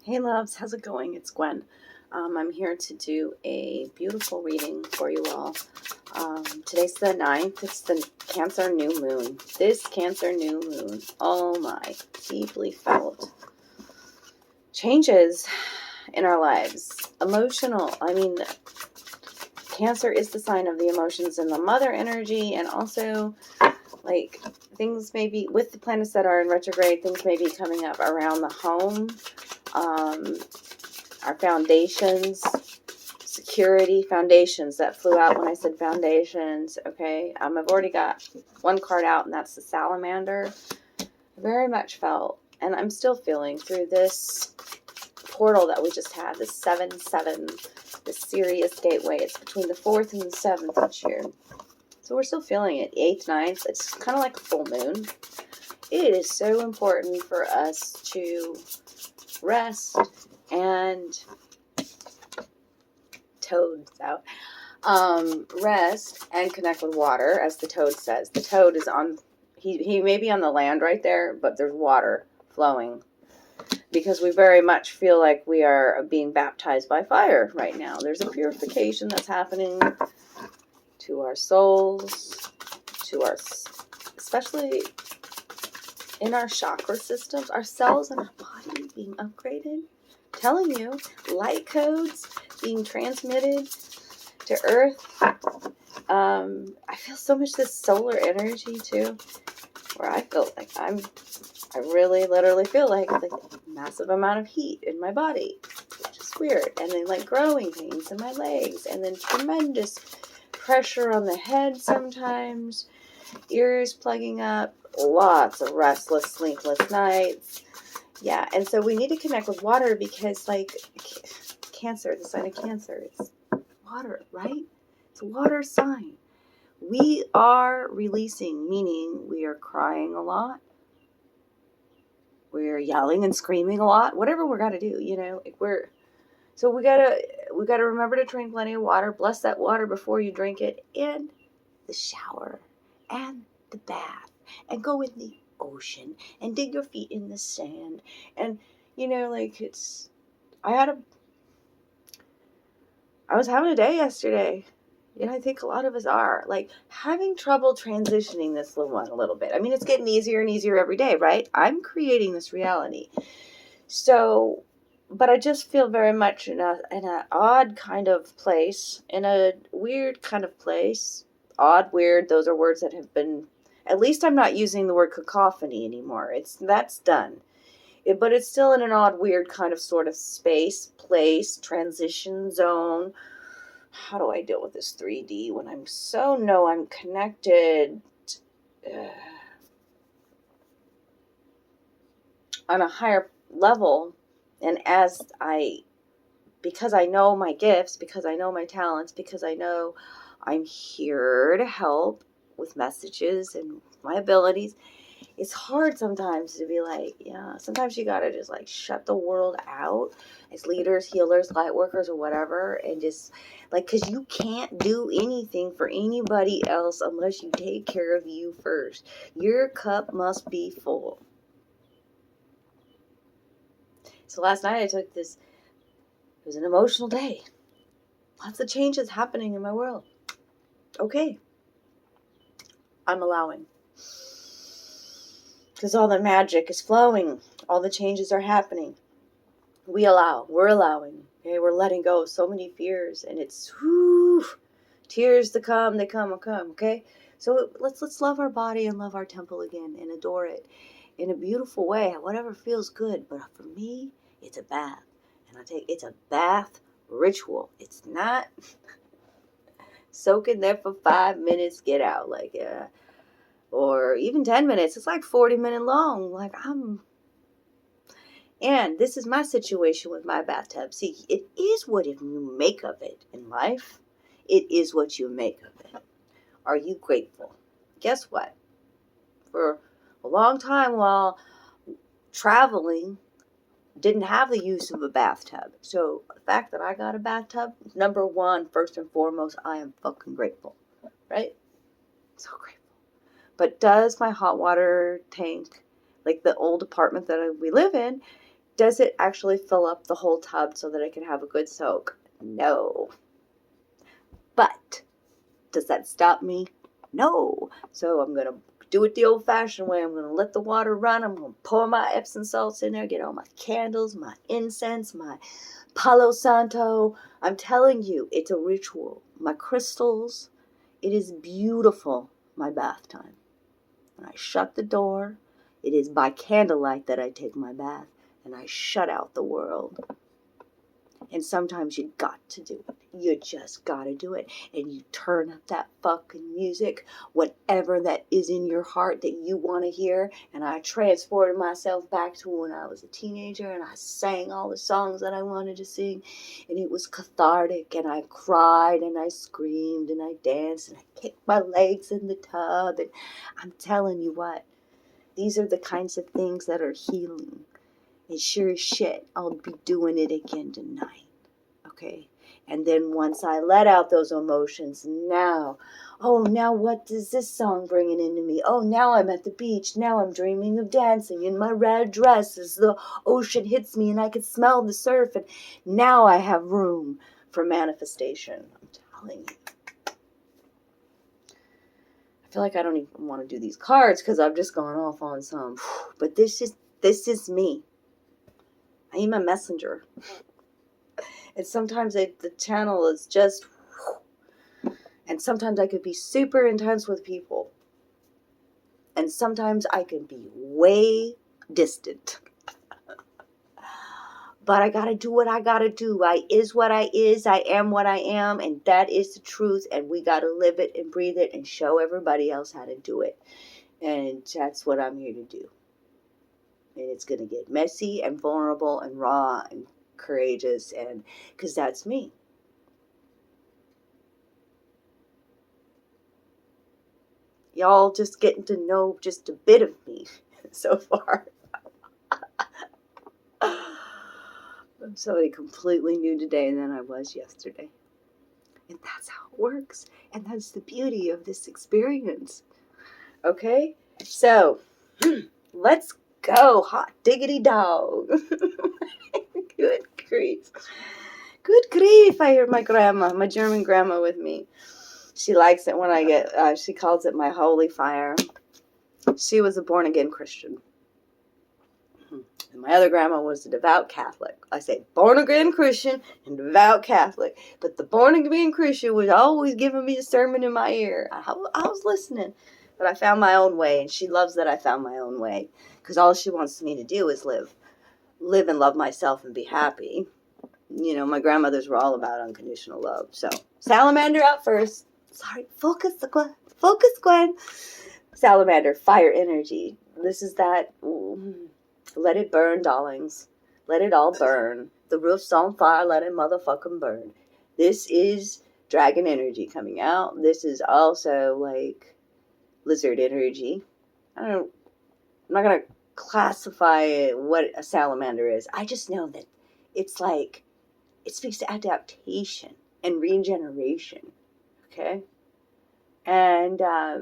Hey loves, how's it going? It's Gwen. I'm here to do a beautiful reading for you all. Today's the 9th. It's the Cancer New Moon. This Cancer New Moon, oh my, deeply felt changes in our lives. Emotional, Cancer is the sign of the emotions and the mother energy, and also like things maybe with the planets that are in retrograde, things may be coming up around the home. Our foundations, security foundations, that flew out when I said foundations, okay? I've already got one card out, and that's the salamander. Very much felt, and I'm still feeling through this portal that we just had, this 7-7, this Sirius gateway. It's between the 4th and the 7th each year. So we're still feeling it. 8th, 9th, it's kind of like a full moon. It is so important for us to rest and toads out. Rest and connect with water, as the toad says. The toad is on, he may be on the land right there, but there's water flowing. Because we very much feel like we are being baptized by fire right now. There's a purification that's happening to our souls, to our, especially in our chakra systems, our cells and our body being upgraded. Telling you, light codes being transmitted to Earth. I feel so much this solar energy too, where I feel like I really literally feel like a massive amount of heat in my body, which is weird. And then like growing pains in my legs, and then tremendous pressure on the head sometimes, ears plugging up, lots of restless, sleepless nights. Yeah, and so we need to connect with water because, like, Cancer, the sign of Cancer, is water, right? It's a water sign. We are releasing, meaning we are crying a lot. We're yelling and screaming a lot. Whatever we're got to do, you know. So we gotta remember to drink plenty of water. Bless that water before you drink it, and the shower, and the bath, and go in the ocean, and dig your feet in the sand. And you know, like, it's, I was having a day yesterday, and I think a lot of us are like having trouble transitioning this little one a little bit. I mean, it's getting easier and easier every day, right? I'm creating this reality. So, but I just feel very much in an odd kind of place, in a weird kind of place. Odd, weird, those are words that have been, at least I'm not using the word cacophony anymore. That's done. But it's still in an odd, weird kind of sort of space, place, transition zone. How do I deal with this 3D when I'm I'm connected on a higher level, and because I know my gifts, because I know my talents, because I know I'm here to help with messages and my abilities, it's hard sometimes to be like, yeah, sometimes you gotta just like shut the world out as leaders, healers, light workers, or whatever, and just like, because you can't do anything for anybody else unless you take care of you first. Your cup must be full. So last night I took this, it was an emotional day. Lots of changes happening in my world. Okay. I'm allowing. Because all the magic is flowing. All the changes are happening. We're allowing. Okay, we're letting go of so many fears, and it's tears to come, they come, okay? So let's love our body and love our temple again and adore it in a beautiful way, whatever feels good. But for me, it's a bath. And it's a bath ritual. It's not soak in there for 5 minutes, get out, like, or even 10 minutes. It's like 40-minute long. Like, and this is my situation with my bathtub. See, it is what you make of it in life. It is what you make of it. Are you grateful? Guess what? For a long time while traveling, didn't have the use of a bathtub. So the fact that I got a bathtub, number one, first and foremost, I am fucking grateful. Right? So grateful. But does my hot water tank, like the old apartment that we live in, Does it actually fill up the whole tub so that I can have a good soak? No. But does that stop me? No. So I'm going to do it the old-fashioned way. I'm going to let the water run. I'm going to pour my Epsom salts in there, get all my candles, my incense, my Palo Santo. I'm telling you, it's a ritual. My crystals. It is beautiful, my bath time. When I shut the door, it is by candlelight that I take my bath, and I shut out the world. And sometimes you got to do it. You just got to do it. And you turn up that fucking music, whatever that is in your heart that you want to hear. And I transported myself back to when I was a teenager, and I sang all the songs that I wanted to sing. And it was cathartic, and I cried, and I screamed, and I danced, and I kicked my legs in the tub. And I'm telling you what, these are the kinds of things that are healing. And sure as shit, I'll be doing it again tonight. Okay? And then once I let out those emotions, now what is this song bringing into me? Oh, now I'm at the beach. Now I'm dreaming of dancing in my red dress as the ocean hits me and I can smell the surf. And now I have room for manifestation. I'm telling you. I feel like I don't even want to do these cards because I've just gone off on some. But this is me. I am a messenger. And sometimes the channel is just... And sometimes I could be super intense with people. And sometimes I can be way distant. But I gotta do what I gotta do. I is what I is. I am what I am. And that is the truth. And we gotta live it and breathe it and show everybody else how to do it. And that's what I'm here to do. And it's going to get messy and vulnerable and raw and courageous, and because that's me. Y'all just getting to know just a bit of me so far. I'm somebody completely new today than I was yesterday. And that's how it works. And that's the beauty of this experience. Okay? So, let's go. Hot diggity dog. Good grief. Good grief. I hear my grandma, my German grandma with me. She likes it when I get, she calls it my holy fire. She was a born-again Christian. And my other grandma was a devout Catholic. I say born-again Christian and devout Catholic. But the born-again Christian was always giving me a sermon in my ear. I was listening. But I found my own way, and she loves that I found my own way. Because all she wants me to do is live and love myself and be happy. You know, my grandmothers were all about unconditional love. So, salamander out first. Sorry, focus, Gwyn. Salamander, fire energy. This is that, let it burn, darlings. Let it all burn. The roof's on fire, let it motherfucking burn. This is dragon energy coming out. This is also, like, lizard energy. I'm not going to classify what a salamander is. I just know that it's like, it speaks to adaptation and regeneration. Okay? And that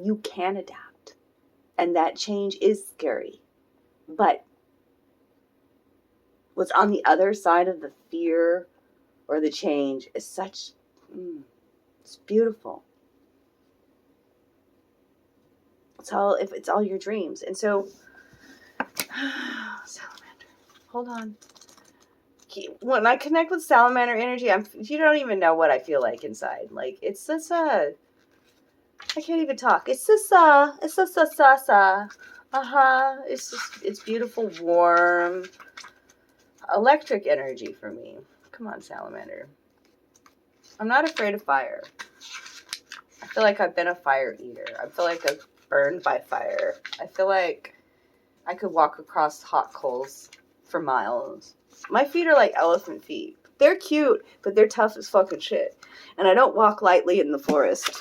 you can adapt. And that change is scary. But what's on the other side of the fear or the change is such, it's beautiful. It's all your dreams. And so, salamander, hold on. When I connect with salamander energy, you don't even know what I feel like inside. Like, it's just I can't even talk. It's just it's beautiful, warm, electric energy for me. Come on, salamander. I'm not afraid of fire. I feel like I've been a fire eater. I feel like I've burned by fire. I feel like I could walk across hot coals for miles. My feet are like elephant feet. They're cute, but they're tough as fucking shit. And I don't walk lightly in the forest.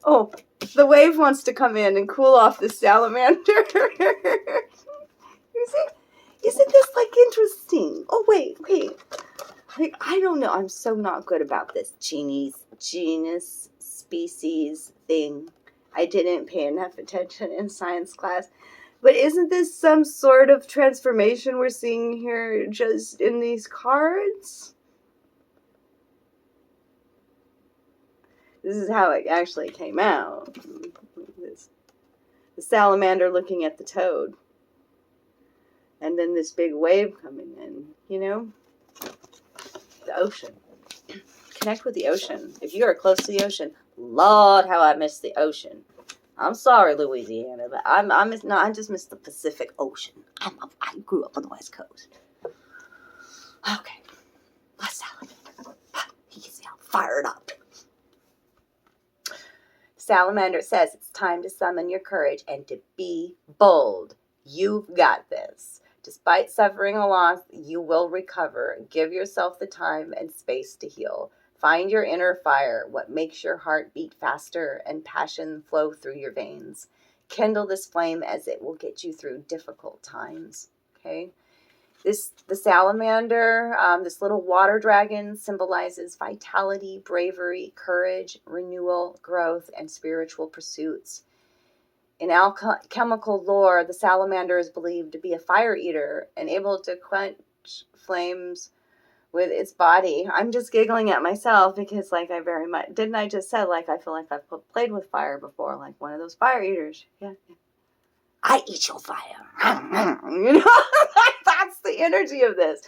Oh, the wave wants to come in and cool off the salamander. Isn't this like interesting? Oh, wait. Like, I don't know. I'm so not good about this genus, species thing. I didn't pay enough attention in science class. But isn't this some sort of transformation we're seeing here just in these cards? This is how it actually came out. The salamander looking at the toad. And then this big wave coming in, you know? The ocean. Connect with the ocean. If you are close to the ocean, Lord, how I miss the ocean. I'm sorry, Louisiana, but I just miss the Pacific Ocean. I grew up on the West Coast. Okay. My salamander. He gets me all fired up. Salamander says it's time to summon your courage and to be bold. You've got this. Despite suffering a loss, you will recover. Give yourself the time and space to heal. Find your inner fire, what makes your heart beat faster and passion flow through your veins. Kindle this flame as it will get you through difficult times. Okay? The salamander, this little water dragon, symbolizes vitality, bravery, courage, renewal, growth, and spiritual pursuits. In alchemical lore, the salamander is believed to be a fire eater and able to quench flames with its body. I'm just giggling at myself because, like, I very much, didn't I just say, like, I feel like I've played with fire before, like one of those fire eaters. Yeah. I eat your fire. You know, that's the energy of this.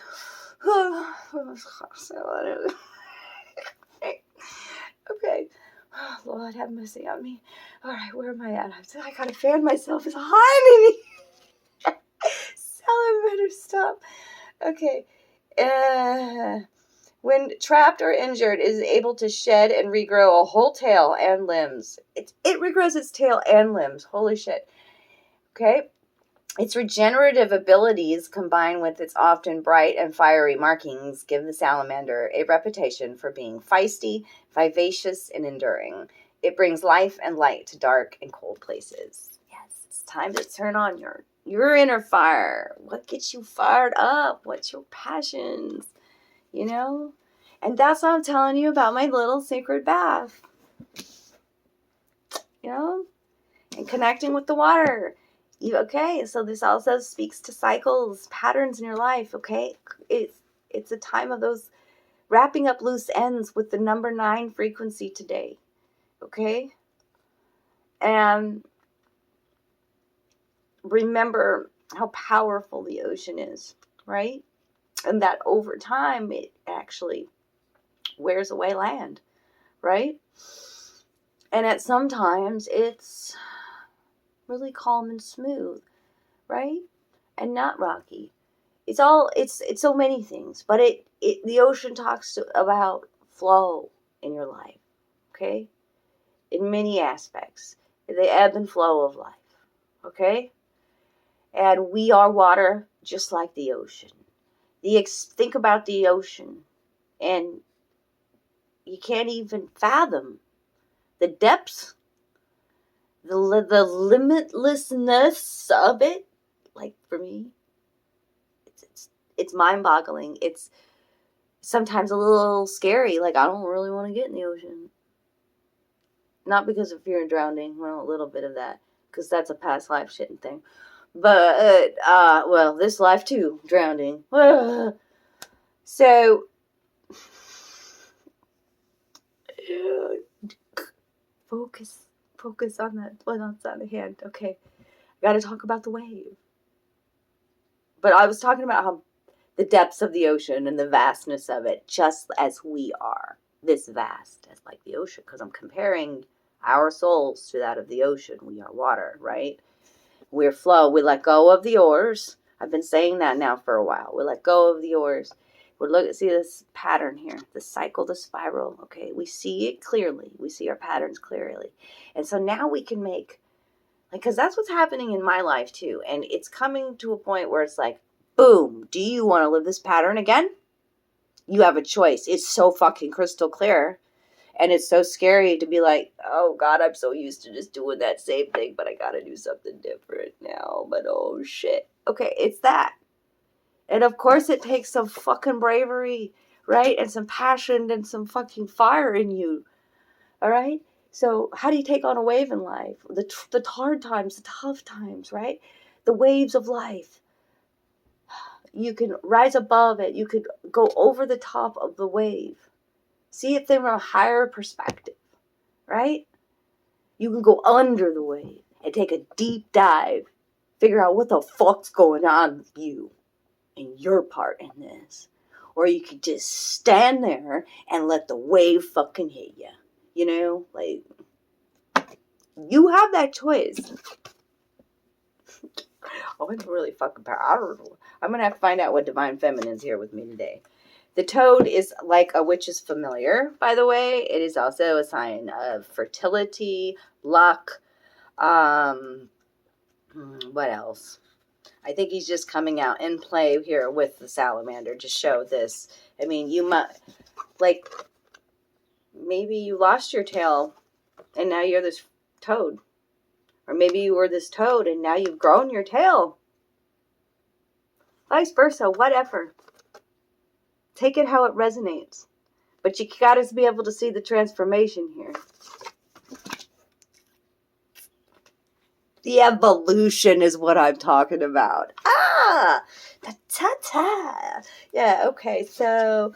Okay. Oh, Lord, have mercy on me. All right, where am I at? I gotta fan myself. It's hot, baby. Salamander, stop. Okay. When trapped or injured, it is able to shed and regrow a whole tail and limbs. It regrows its tail and limbs. Holy shit. Okay. Its regenerative abilities, combined with its often bright and fiery markings, give the salamander a reputation for being feisty, vivacious, and enduring. It brings life and light to dark and cold places. Yes, it's time to turn on your inner fire. What gets you fired up? What's your passions? You know? And that's what I'm telling you about my little sacred bath. You know? And connecting with the water. Okay, so this also speaks to cycles, patterns in your life, okay? It's a time of those wrapping up loose ends with the number 9 frequency today, okay? And remember how powerful the ocean is, right? And that over time, it actually wears away land, right? And at sometimes it's really calm and smooth, right? And not rocky. It's so many things, but the ocean talks about flow in your life, okay? In many aspects, the ebb and flow of life, okay? And we are water just like the ocean. Think about the ocean, and you can't even fathom the depths, the limitlessness of it. Like, for me, it's mind-boggling. It's sometimes a little scary. Like, I don't really want to get in the ocean. Not because of fear of drowning. Well, a little bit of that, because that's a past life shitting thing. But, well, this life too, drowning. So, focus on that one outside the hand. Okay, I gotta talk about the wave. But I was talking about how the depths of the ocean and the vastness of it, just as we are this vast as like the ocean, because I'm comparing our souls to that of the ocean. We are water, right? We're flow. We let go of the oars. I've been saying that now for a while. We let go of the oars. See this pattern here, the cycle, the spiral. Okay, we see it clearly. We see our patterns clearly. And so now we can make, like, because that's what's happening in my life too. And it's coming to a point where it's like, boom, do you want to live this pattern again? You have a choice. It's so fucking crystal clear. And it's so scary to be like, oh God, I'm so used to just doing that same thing, but I gotta do something different now. But oh shit. Okay, it's that. And of course it takes some fucking bravery, right? And some passion and some fucking fire in you. All right? So how do you take on a wave in life? The hard times, the tough times, right? The waves of life. You can rise above it. You could go over the top of the wave. See it from a higher perspective, right? You can go under the wave and take a deep dive. Figure out what the fuck's going on with you and your part in this. Or you could just stand there and let the wave fucking hit you. You know, like, you have that choice. Oh, I'm really fucking powerful. I'm going to have to find out what Divine Feminine's here with me today. The toad is like a witch's familiar, by the way. It is also a sign of fertility, luck. What else? I think he's just coming out in play here with the salamander to show this. I mean, you might, like, maybe you lost your tail and now you're this toad. Or maybe you were this toad and now you've grown your tail. Vice versa, whatever. Take it how it resonates. But you got to be able to see the transformation here. The evolution is what I'm talking about. Ta-ta-ta. Yeah, okay, so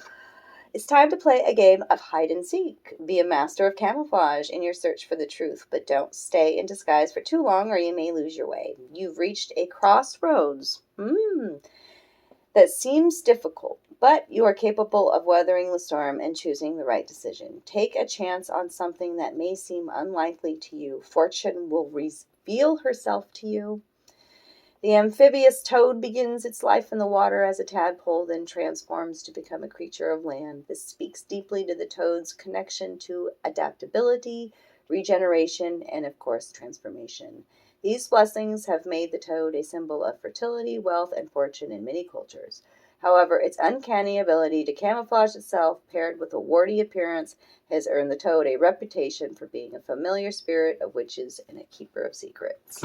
it's time to play a game of hide and seek. Be a master of camouflage in your search for the truth, but don't stay in disguise for too long or you may lose your way. You've reached a crossroads that seems difficult, but you are capable of weathering the storm and choosing the right decision. Take a chance on something that may seem unlikely to you. Fortune will reveal herself to you. The amphibious toad begins its life in the water as a tadpole, then transforms to become a creature of land. This speaks deeply to the toad's connection to adaptability, regeneration, and, of course, transformation. These blessings have made the toad a symbol of fertility, wealth, and fortune in many cultures. However, its uncanny ability to camouflage itself, paired with a warty appearance, has earned the toad a reputation for being a familiar spirit of witches and a keeper of secrets.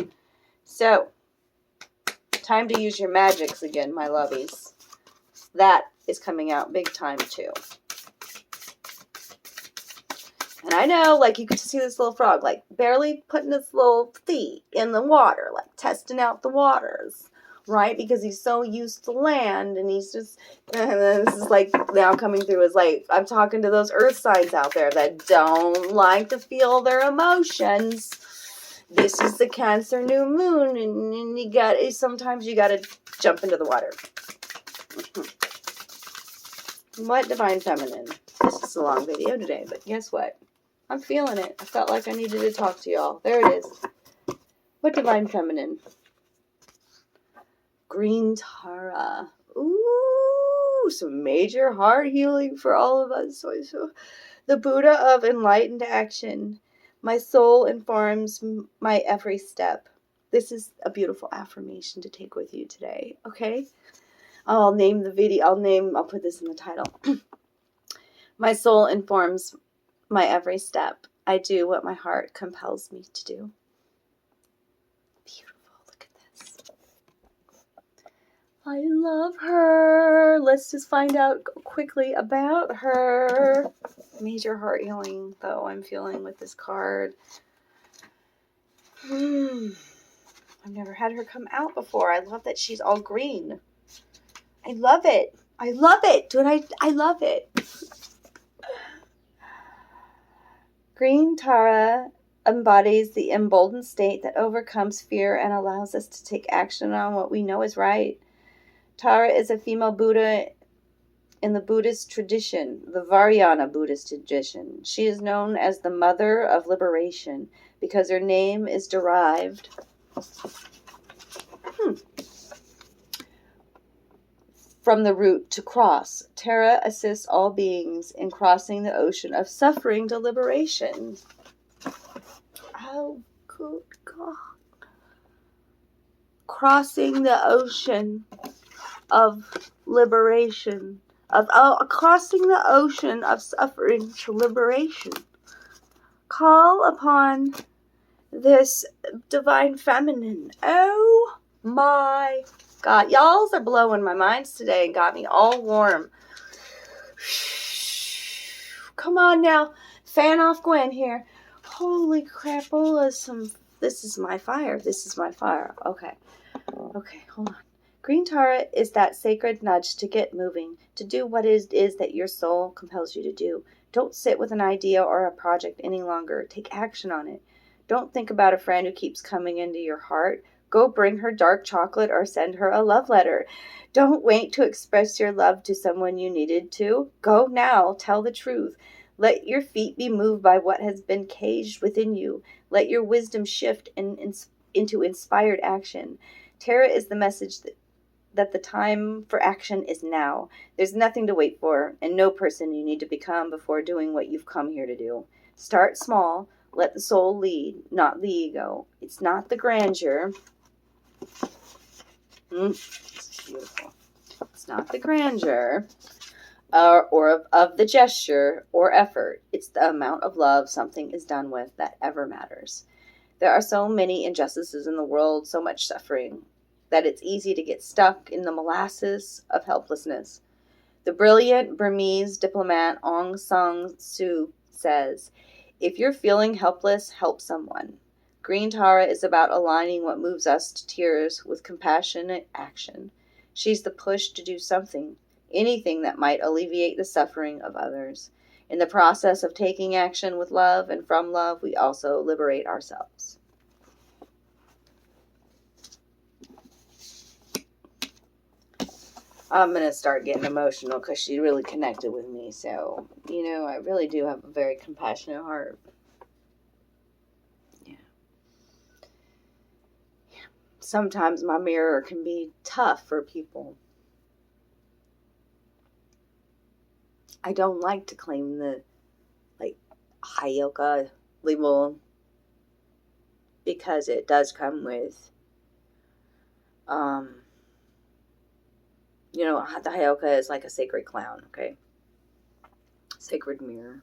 So, time to use your magics again, my lovies. That is coming out big time, too. And I know, like, you could see this little frog, like, barely putting his little feet in the water, like, testing out the waters, right? Because he's so used to land, and he's just, and this is, like, now coming through is, like, I'm talking to those earth signs out there that don't like to feel their emotions. This is the Cancer new moon, and you got, sometimes you got to jump into the water. What Divine Feminine? This is a long video today, but guess what? I'm feeling it. I felt like I needed to talk to y'all. There it is. What Divine Feminine? Green Tara. Ooh, some major heart healing for all of us. So the Buddha of enlightened action. My soul informs my every step. This is a beautiful affirmation to take with you today, okay? I'll name the video. I'll put this in the title. My soul informs my every step. I do what my heart compels me to do. Beautiful. Look at this. I love her. Let's just find out quickly about her. Major heart healing, though, I'm feeling with this card. I've never had her come out before. I love that she's all green. I love it. I love it. Dude, I love it. Green Tara embodies the emboldened state that overcomes fear and allows us to take action on what we know is right. Tara is a female Buddha in the Buddhist tradition, the Vajrayana Buddhist tradition. She is known as the Mother of Liberation because her name is derived from the root to cross. Tara assists all beings in crossing the ocean of suffering to liberation. Oh, good God. Crossing the ocean of liberation. Crossing the ocean of suffering to liberation. Call upon this Divine Feminine. Oh my God. Y'all are blowing my minds today and got me all warm. Come on now. Fan off Gwyn here. Holy crapola, this is my fire. This is my fire. Okay, hold on. Green Tara is that sacred nudge to get moving, to do what it is that your soul compels you to do. Don't sit with an idea or a project any longer. Take action on it. Don't think about a friend who keeps coming into your heart. Go bring her dark chocolate or send her a love letter. Don't wait to express your love to someone you needed to. Go now. Tell the truth. Let your feet be moved by what has been caged within you. Let your wisdom shift into inspired action. Tara is the message that the time for action is now. There's nothing to wait for, and no person you need to become before doing what you've come here to do. Start small. Let the soul lead, not the ego. It's not the grandeur. It's beautiful. It's not the grandeur or of the gesture or effort. It's the amount of love something is done with that ever matters. There are so many injustices in the world, so much suffering, that it's easy to get stuck in the molasses of helplessness. The brilliant Burmese diplomat Aung San Suu says, if you're feeling helpless, help someone. Green Tara is about aligning what moves us to tears with compassionate action. She's the push to do something, anything that might alleviate the suffering of others. In the process of taking action with love and from love, we also liberate ourselves. I'm going to start getting emotional because she really connected with me. So, I really do have a very compassionate heart. Yeah. Sometimes my mirror can be tough for people. I don't like to claim the, Hayoka label because it does come with, the Hayoka is like a sacred clown, okay? Sacred mirror.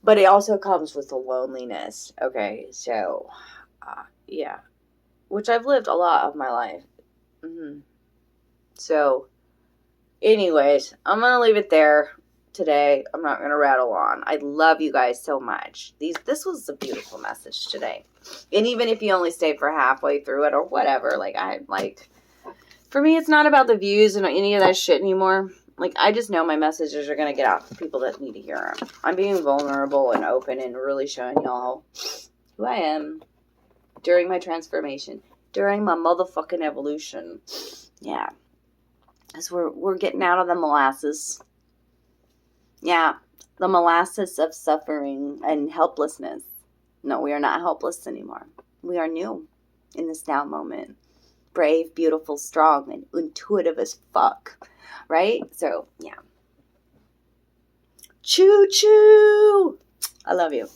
But it also comes with the loneliness, okay? So, yeah. Which I've lived a lot of my life. So, anyways, I'm going to leave it there today. I'm not going to rattle on. I love you guys so much. This was a beautiful message today. And even if you only stayed for halfway through it or whatever, for me, it's not about the views and any of that shit anymore. I just know my messages are going to get out to people that need to hear them. I'm being vulnerable and open and really showing y'all who I am during my transformation, during my motherfucking evolution. Yeah. As we're getting out of the molasses. Yeah. The molasses of suffering and helplessness. No, we are not helpless anymore. We are new in this now moment. Brave, beautiful, strong, and intuitive as fuck. Right? So, yeah. Choo choo! I love you.